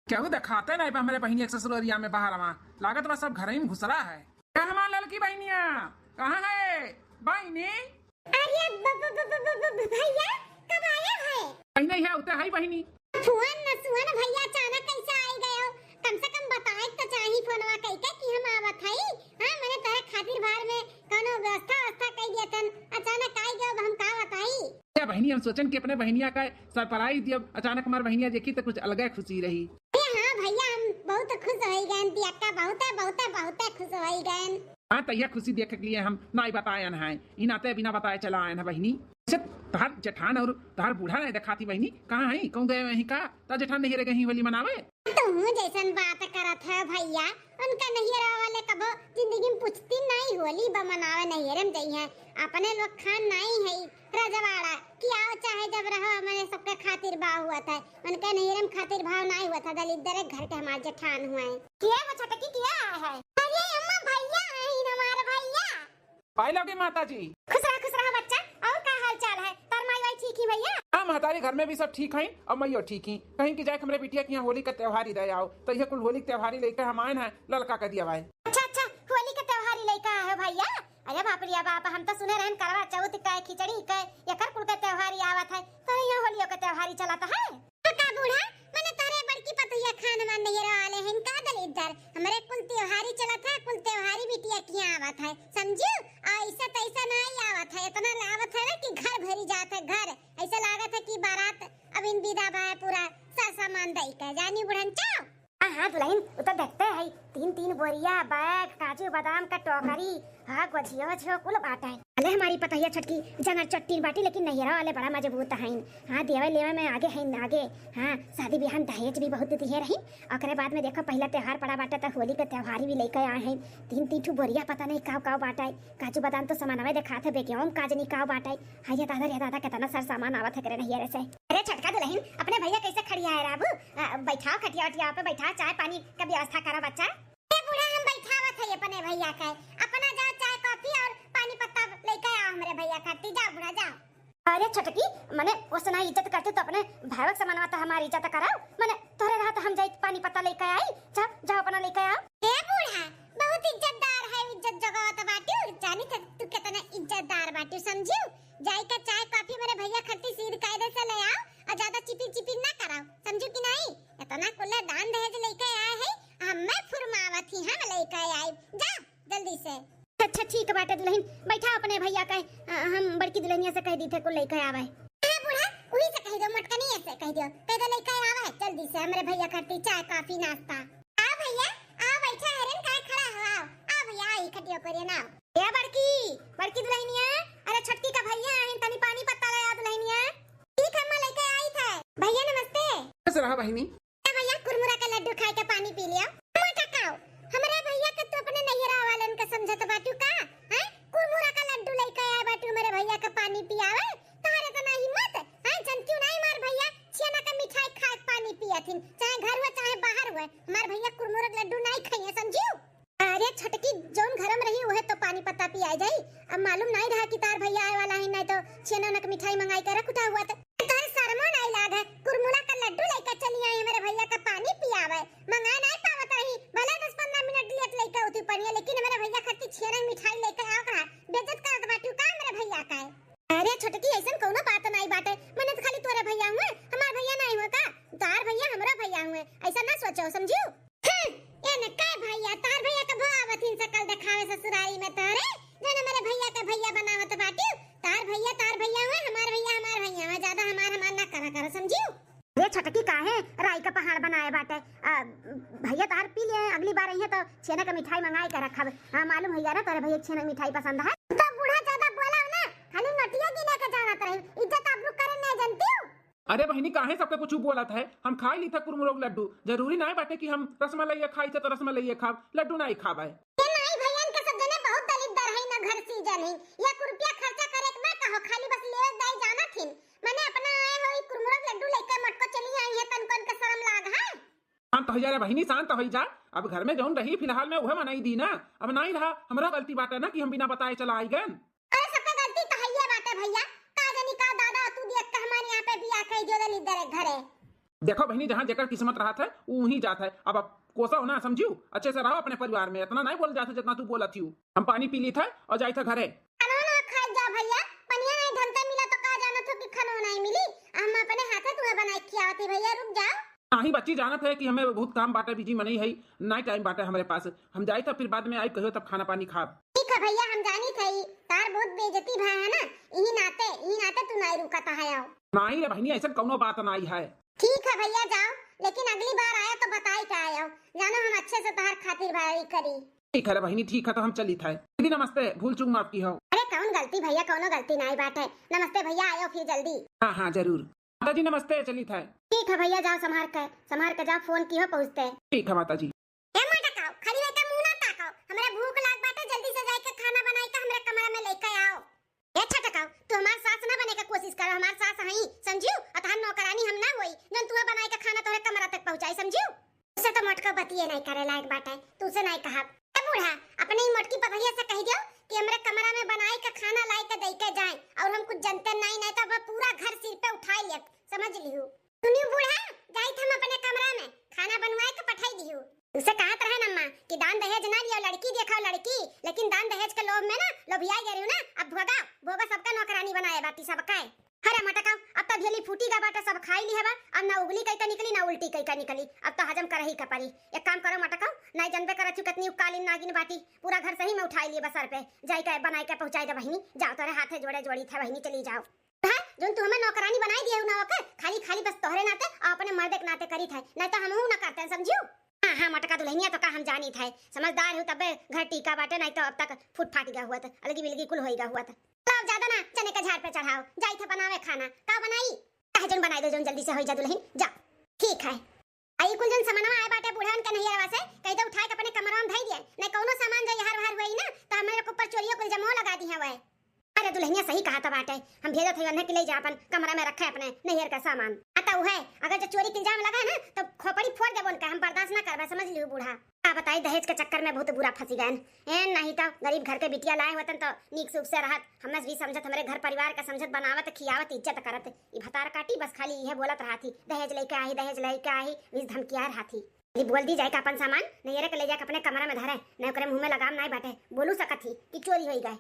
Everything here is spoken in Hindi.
केहू दिखाते नहीं मेरे बहनी ससुरिया में बाहर लागत बस सब घर ही में घुसरा है। क्या हमार लड़की बहनिया कहाँ है बहनी? अरे भैया कब आया है? बहनी है उते है बहनी। सुहन भैया अचानक कैसे आ गए हो? कम से कम बताए तो चाहिए फोनवा कइके कि हम आवत हई। हां मैंने तोरे खातिर बाहर में कोनो व्यवस्था कई दिया तन अचानक आ गए हम का बताई। क्या बहनी हम सोचन कि अपने बहनिया का सरप्राइज दियो अचानक हमार बहनिया देखी तो कुछ अलग खुशी रही। हां भैया हम बहुत खुश होई गए दिया बहुत खुश होई गए। हाँ तैया खुशी देख के लिए हम नहीं बताए हैं इन आते बिना बताए चला आए हैं बहनी। तहार जेठान और तहार बूढ़ा नहीं दिखाती बहनी कहाँ है कौन गए वहीं का ता जेठान नहीं रह गई होली मनावे। तुम जैसन बात करत है भैया उनका नहीं रहा वाले कबो जिंदगी में पूछती नहीं होली मनावे नहीं रम गई है अपने लोग खान नहीं है रजवाड़ा कि आओ चाहे जब रहो हमारे सबके खातिर भाव हुआ था उनका नहीं रम खातिर भाव नहीं हुआ था दलित घर के हमारे जेठान हुए किया वो छटकी किया है। अरे अम्मा भैया है हमारे भैया पाई लगे माता जी। खुश रहा बच्चा और का हाल चाल है तार माई वाई ठीक ही भैया? हाँ महतारी घर में भी सब ठीक है और मैं ठीक ही कहीं की जाए हमारे बिटिया की होली का त्योहार ही दे आओ तो यह कुल होली त्योहारी लेकर हम आए हैं लड़का का दिया भाई। अच्छा होली का त्योहार लेकर आए हो भैया? अरे बाप रे बाप हम तो सुने रहन करवा चौथ का खिचड़ी का यकर कुल का त्योहार आवत है तो यहाँ होलियों का त्योहार चलाता है। का बूढ़ा मैंने तारे बड़की पतैया खान मान नहीं रहले हैं का दलित दर हमारे कुल त्योहारी चलत है कुल त्योहारी बिटिया की आवत है समझू ऐसा तैसा नहीं आवत है इतना लावत है ना कि घर भरी जात है घर ऐसा लागत है कि बारात अब इन विदा बा पूरा सामान दई का जानी बुढ़न चाओ। हाँ दुल्हन उतर देखते है तीन बोरिया बैग काजू बादाम का टोकरी हाँ गोझियो कुल बाटा है। अले हमारी पतैया छटकी जंगर चट्टी बाटी लेकिन नहीं वाले बड़ा मजबूत है। हाँ देवे लेवे में आगे है आगे। हाँ शादी ब्याह दहेज भी बहुत दिए रही और बाद में देखो पहला त्योहार पड़ा बाटा तो होली का त्योहार भी लेकर आए हैं तीन ठू बोरिया पता नहीं काव बाटा है काजू बादाम तो सामान देखा थे बेकियों काजनी काव बाटा है। हाँ ये दादा कितना सर सामान आवत है करे नहीं से। अरे छटका दुल्हन अपने भैया कैसे खड़ी है राबू बैठाओ खटिया उटिया पे बैठा चाय पानी का व्यवस्था करा बच्चा। बूढ़ा हम बैठावत है अपने भैया का अपना जाओ चाय कॉफी और पानी पत्ता लेकर आओ हमरे भैया खाती जाओ बूढ़ा जाओ। अरे छटकी मने ओसना इज्जत करते तो अपने भावक समानवा तो हमारी इज्जत कराओ मने तोरे रहा तो हम जाई पानी पत्ता लेकर आई जाओ अपना लेकर आओ। ए बूढ़ा बहुत इज्जतदार है इज्जत जगावत बाटू जानी तू कितना इज्जतदार बाटू समझू जाई का चाय कॉफी मेरे भैया खाती सीध कायदे से ले आओ और ज्यादा चिपी ना कराओ समझू कि नहीं इतना कुल्ला दान दहेज लेकर आए है मैं फुरमावत ही हम लेकर आई जा जल्दी से। अच्छा ठीक बाटे दुल्हन बैठा अपने भैया का हम बड़की दुल्हनिया से कह दी थे को लेकर आवे। हां बूढ़ा वही से कह दो मटकनी ऐसे कह दो लेकर आवे जल्दी से हमरे भैया खाती चाय कॉफी नाश्ता। आ भैया आ बैठा हरन का खड़ा हो आ भैया आई खटियो करे ना ए बड़की दुल्हनिया अरे छटकी का भैया है तनी पानी पत्ता ले आ दुल्हनिया ठीक हम लेकर आई थे। भैया नमस्ते। कैसे रहा बहनी? भैया कुरमुरा का लड्डू खाए के पानी पी लिया हमारे भैया का तो अपने नैहरा वालन का समझत बाटू का हैं कुरमुरा का लड्डू लेके आया बाटू मेरे भैया का पानी पियावे तारे तो नहीं हिम्मत हैं जनती नहीं मार भैया छेना का मिठाई खाए पानी पियाथिन चाहे घर हो चाहे बाहर हो हमारे भैया कुरमुरा का लड्डू नहीं खाइए समझियो। अरे छटकी जोन घर में रही वह तो पानी पत्ता पिया जाई अब मालूम नहीं रहा कि तार भैया आए वाला है नहीं तो छेना का मिठाई मंगाई कर रखा हुआ था तार शर्मा नहीं लाग है कुरमुरा का लड्डू लेकर चली आई मेरे भैया का पानी पियावे मंगा नहीं पावत रही भले 10-15 मिनट लेट लेकर उठी पड़ी लेकिन मेरे भैया खाती छेना मिठाई लेकर आओ का बेइज्जत करत बाटू का मेरे भैया का। अरे छटकी ऐसन कोनो बात नहीं बाटे मने तो खाली तोरे भैया हुए हमार भैया नहीं हुआ का तार भैया हमरा भैया हुए ऐसा ना सोचो समझू। ये न का भैया तार भैया का भावथिन सकल दिखावे ससुराली में तारे जने मेरे भैया का भैया बनावत बाटू तार भैया हुए हमार भैया हुए ज्यादा हमार ना करा समझू। ये छटकी काहे राई का पहाड़ बनाए बाटे भैया तार पी लिए अगली बार आई है तो छेना का मिठाई मंगाई कर रखा हाँ मालूम है ना तेरे भैया छेना मिठाई पसंद है तो बूढ़ा ज्यादा बोला ना खाली नटिया गिने के जानत रही इज्जत आबरू करे नहीं जानती हो। अरे बहनी काहे सबके कुछ बोलत है हम खाई ली था कुरमुरा लड्डू जरूरी नहीं बाटे कि हम रसमलाई खाई थे तो रसमलाई खाब लड्डू नहीं खाबे। ये नहीं भैया के सब जने बहुत दलित दर है ना घर सीजन है या रुपया खर्चा करे के मैं कहो खाली बस ले दाई जाना थी मैंने अपना आए हो कुरमुरा लड्डू लेकर मटको चली आई है तन का शर्म लाग है। शांत हो जा रे बहनी शांत हो जा अब घर में जौन रही फिलहाल में वह मनाई दी ना अब नहीं रहा हमरा गलती बात है ना कि हम बिना बताए चला आई गए। अरे सबका गलती तो है ये बात है भैया का जानी का दादा तू देख के हमारे यहाँ पे बियाह कई जो दलित दर घरे देखो बहनी, जहाँ जेकर किस्मत रहा था वहीं जात है। अब कोसा होना समझू, अच्छे से रहो अपने परिवार में, इतना नहीं बोल जाते जितना तू बोला थी। हम पानी पी ली था और जाई था घरे। खानो ना खा जा भैया, पनिया नहीं ढंग से मिला तो कहा जाना था कि खानो नहीं मिली। हम अपने हाथे तुम्हें बनाई खियावती भैया, रुक जाओ। नहीं बच्ची, जानत है कि हमें बहुत काम बाटे, बिजी मनी है, नहीं टाइम बाटे हमारे पास। हम जाई था, फिर बाद में आई कहो तब खाना पानी खा। ठीक है भैया, हम जानी थी तार बहुत बेइज्जती भा है ना, यही नाते तू नहीं रुका था आओ। नहीं रे बहनी, ऐसा कोनो बात नहीं है। ठीक है भैया जाओ, लेकिन अगली बार आया तो बताई के आयो, जानो हम अच्छे से तहार खातिर भाई करी। ठीक है रे बहनी, ठीक है तो हम चली था। दीदी नमस्ते, भूल चूक माफ की हो। अरे कौन गलती भैया, कोनो गलती नहीं बात है। नमस्ते भैया, आयो फिर जल्दी। हाँ हाँ जरूर। माता जी नमस्ते, चली था। ठीक है भैया जाओ, संभार के जाओ, फोन की हो पहुँचते। ठीक है माता जी। ए माता काओ, खाली बैठा मुंह ना ताकाओ, हमरा भूख लाग बाटे, जल्दी से जाके खाना बनाई के हमरे कमरा में लेके आओ। ए छटा काओ, तू हमार सास ना बने के कोशिश कर, हमार सास हई समझियो, अतहन नौकरानी हम ना होई जन तू बनाई के खाना तोरे कमरा तक पहुंचाई, समझियो। उससे तो मोटका बतिए नहीं करे लायक बात है, तू से नहीं कहा। ए बूढ़ा, अपने ही मोटकी पतलिया से कह दियो कि हमरे कमरा में बनाई के खाना लाई के दे के जाए, और हम कुछ जानते नहीं तो अब पूरा घर सिर पे उठा लिया, समझ लियो। सुनियो बूढ़ा, जाई हम अपने कमरा में खाना बनवाए के पठाई दियो। उसे कहत रहे नम्मा कि दान दहेज ना लियो, लड़की देखा लड़की, लेकिन दान दहेज के लोभ में ना लोभिया गई ना, अब भोगा सबका नौकरानी बनाए बाटी सबका। हरे मटकाओ, अब तो भेली फूटी का बाटा सब खाई ली हवा, अब ना उगली कई का निकली ना उल्टी कई का निकली, अब तो हजम कर ही का पड़ी। एक काम करो मटकाओ, नहीं जनबे करत कितनी कालीन नागिन बाटी, पूरा घर सही में उठाई लिए बसर पे, जाई के बनाई के पहुंचाई दे बहिनी। जाओ तोरे हाथे जोड़े जोड़ी था बहिनी, चली जाओ। जोन तू हमें नौकरानी बनाई दिए ना ओके, खाली खाली बस तोहरे नाते और अपने मर्द के नाते करी था, नहीं तो हमहू ना करते, समझियो। हाँ हाँ मटका दुल्हनिया तो का हम जानी था, समझदार हो तबे घर टीका बाटे, नहीं तो अब तक फुट फाट गया हुआ था, अलगी बिलगी कुल होइगा हुआ था। अब ज्यादा ना चने के झाड़ पे चढ़ाओ, जाई था बनावे खाना, का बनाई काहे जन बनाई दे जोन जल्दी से होई जा दुल्हन, जा। ठीक है, आई कुल जन सामानवा आए बाटे बूढ़ान के नहीं आवा से कह दे उठा के अपने कमरा में धई दिए, नहीं कोनो सामान जो हर हर होई ना तो हमारे ऊपर चोरियों कुल जमो लगा दी है वे। अरे दुल्हनिया सही कहा था बाटे, हम भेजा थे अन्ने के ले जा अपन कमरा में रखे अपने नैहर का सामान। आता है अगर जो चोरी के इल्जाम लगा ना तो खोपड़ी फोड़ दे बोल के, हम बर्दाश्त ना करबे, समझ लियो बूढ़ा। का बताई दहेज के चक्कर में बहुत बुरा फंसी गए, ए नहीं तो गरीब घर के बिटिया लाए होतन तो नीक सुख से रहत, हमने भी समझत हमारे घर परिवार का समझत, बनावत खियावत इज्जत करत, ई भतार काटी बस खाली यह बोलत रहाथी दहेज लेके आई, दहेज लेके आई, बीस धमकिया रहाथी। बोल दी जाए का अपन सामान नैहर के ले जाके अपने कमरा में धरे, नहीं ओकरे मुंह में लगाम नहीं बाटे, बोलू सकत थी कि चोरी होई गए।